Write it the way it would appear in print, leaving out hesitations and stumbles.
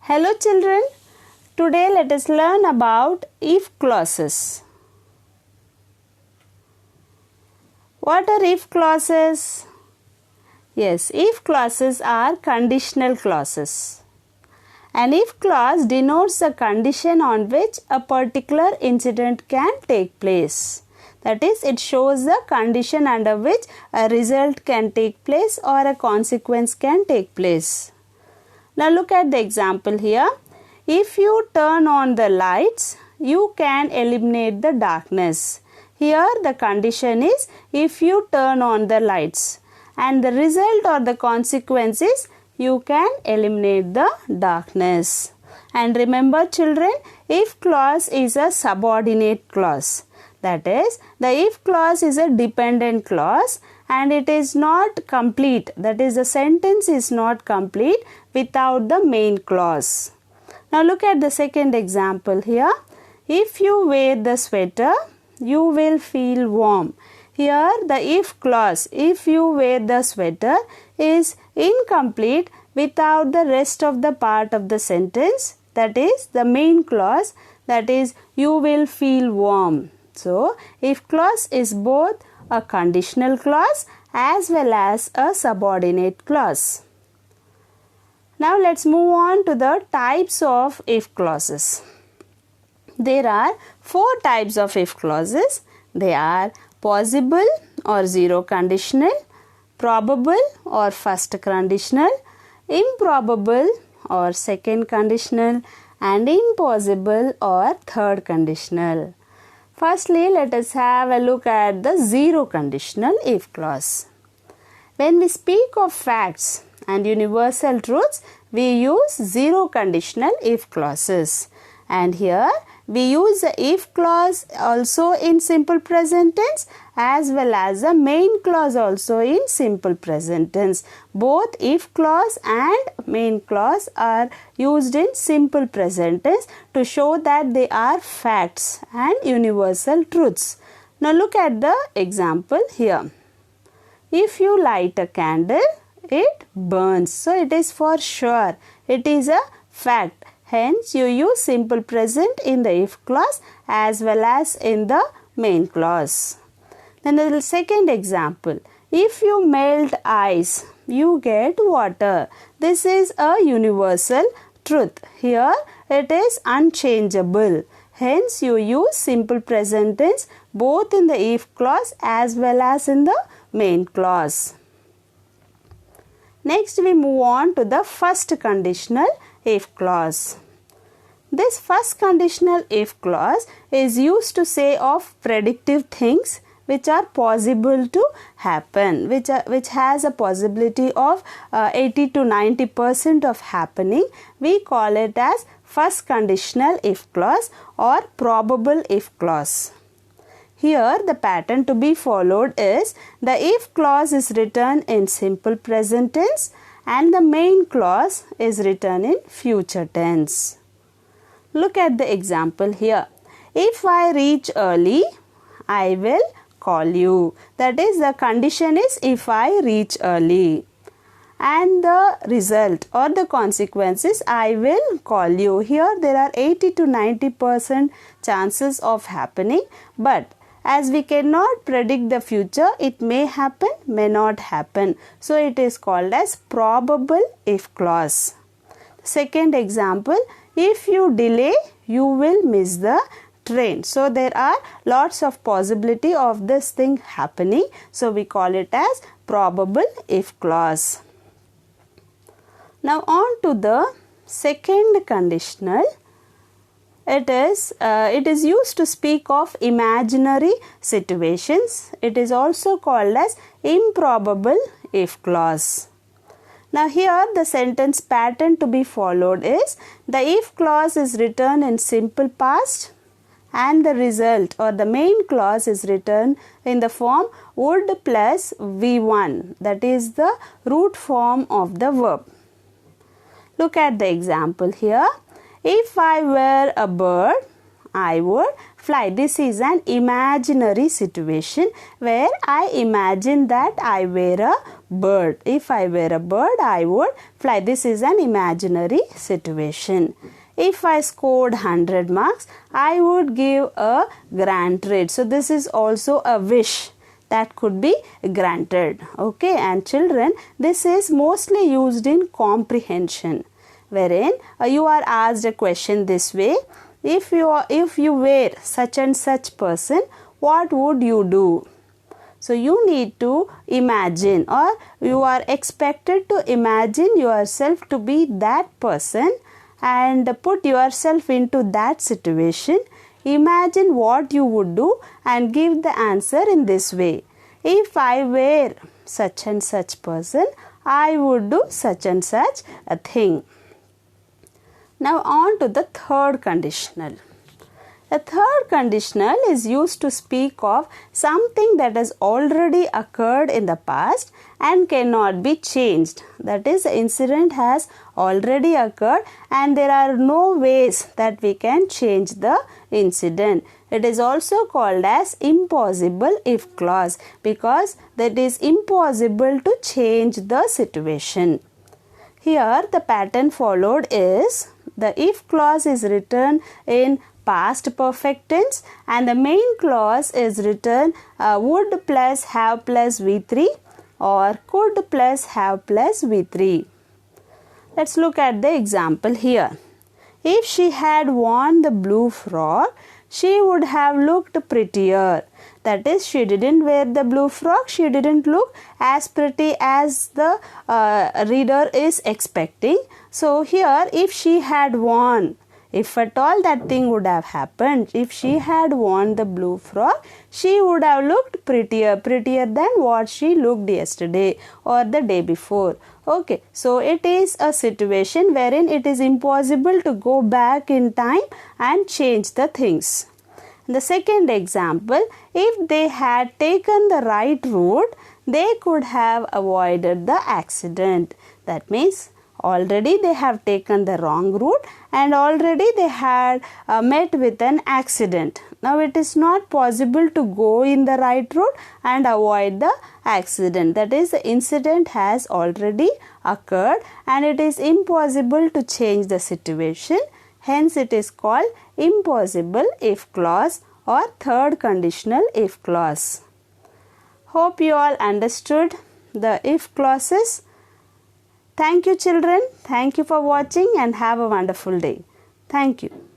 Hello children, today let us learn about if clauses. What are if clauses? Yes, if clauses are conditional clauses. An if clause denotes a condition on which a particular incident can take place. That is, it shows the condition under which a result can take place or a consequence can take place. Now look at the example here. If you turn on the lights, you can eliminate the darkness. Here the condition is if you turn on the lights, and the result or the consequence is you can eliminate the darkness. And remember children, if clause is a subordinate clause. That is, the if clause is a dependent clause and it is not complete. That is, the sentence is not complete without the main clause. Now look at the second example here. If you wear the sweater, you will feel warm. Here the if clause, if you wear the sweater, is incomplete without the rest of the part of the sentence. That is the main clause, that is you will feel warm. So, if clause is both a conditional clause as well as a subordinate clause. Now, let's move on to the types of if clauses. There are 4 types of if clauses. They are possible or zero conditional, probable or first conditional, improbable or second conditional, and impossible or third conditional. Firstly, let us have a look at the zero conditional if clause. When we speak of facts and universal truths, we use zero conditional if clauses. And here we use the if clause also in simple present tense as well as the main clause also in simple present tense. Both if clause and main clause are used in simple present tense to show that they are facts and universal truths. Now look at the example here. If you light a candle, it burns. So it is for sure. It is a fact. Hence, you use simple present in the if clause as well as in the main clause. Then the second example. If you melt ice, you get water. This is a universal truth. Here, it is unchangeable. Hence, you use simple present tense both in the if clause as well as in the main clause. Next, we move on to the first conditional if clause. This first conditional if clause is used to say of predictive things which are possible to happen, which has a possibility of 80 to 90% of happening. We call it as first conditional if clause or probable if clause. Here the pattern to be followed is the if clause is written in simple present tense and the main clause is written in future tense. Look at the example here. If I reach early, I will call you. That is, the condition is if I reach early. And the result or the consequence is I will call you. Here there are 80 to 90% chances of happening, but as we cannot predict the future, it may happen, may not happen. So it is called as probable if clause. Second example, if you delay, you will miss the train. So there are lots of possibility of this thing happening. So we call it as probable if clause. Now on to the second conditional. It is used to speak of imaginary situations. It is also called as improbable if clause. Now here the sentence pattern to be followed is the if clause is written in simple past and the result or the main clause is written in the form would plus V1, that is the root form of the verb. Look at the example here. If I were a bird, I would fly. This is an imaginary situation where I imagine that I wear a bird. If I were a bird, I would fly. This is an imaginary situation. If I scored 100 marks, I would give a granted. So this is also a wish that could be granted. Okay, and children, this is mostly used in comprehension, wherein you are asked a question this way: if you were such and such person, what would you do? So you need to imagine, or you are expected to imagine yourself to be that person and put yourself into that situation. Imagine what you would do and give the answer in this way: if I were such and such person, I would do such and such a thing. Now on to the third conditional. The third conditional is used to speak of something that has already occurred in the past and cannot be changed. That is, the incident has already occurred and there are no ways that we can change the incident. It is also called as impossible if clause because that is impossible to change the situation. Here the pattern followed is the if clause is written in past perfect tense and the main clause is written would plus have plus V3 or could plus have plus V3. Let's look at the example here. If she had worn the blue frock, she would have looked prettier. That is, she didn't wear the blue frock, she didn't look as pretty as the reader is expecting. So here, if she had worn, if at all that thing would have happened, if she had worn the blue frock, she would have looked prettier than what she looked yesterday or the day before. Okay, so it is a situation wherein it is impossible to go back in time and change the things. The second example, if they had taken the right route, they could have avoided the accident. That means already they have taken the wrong route and already they had met with an accident. Now it is not possible to go in the right route and avoid the accident. That is, the incident has already occurred and it is impossible to change the situation. Hence it is called impossible if clause or third conditional if clause. Hope you all understood the if clauses. Thank you children. Thank you for watching and have a wonderful day. Thank you.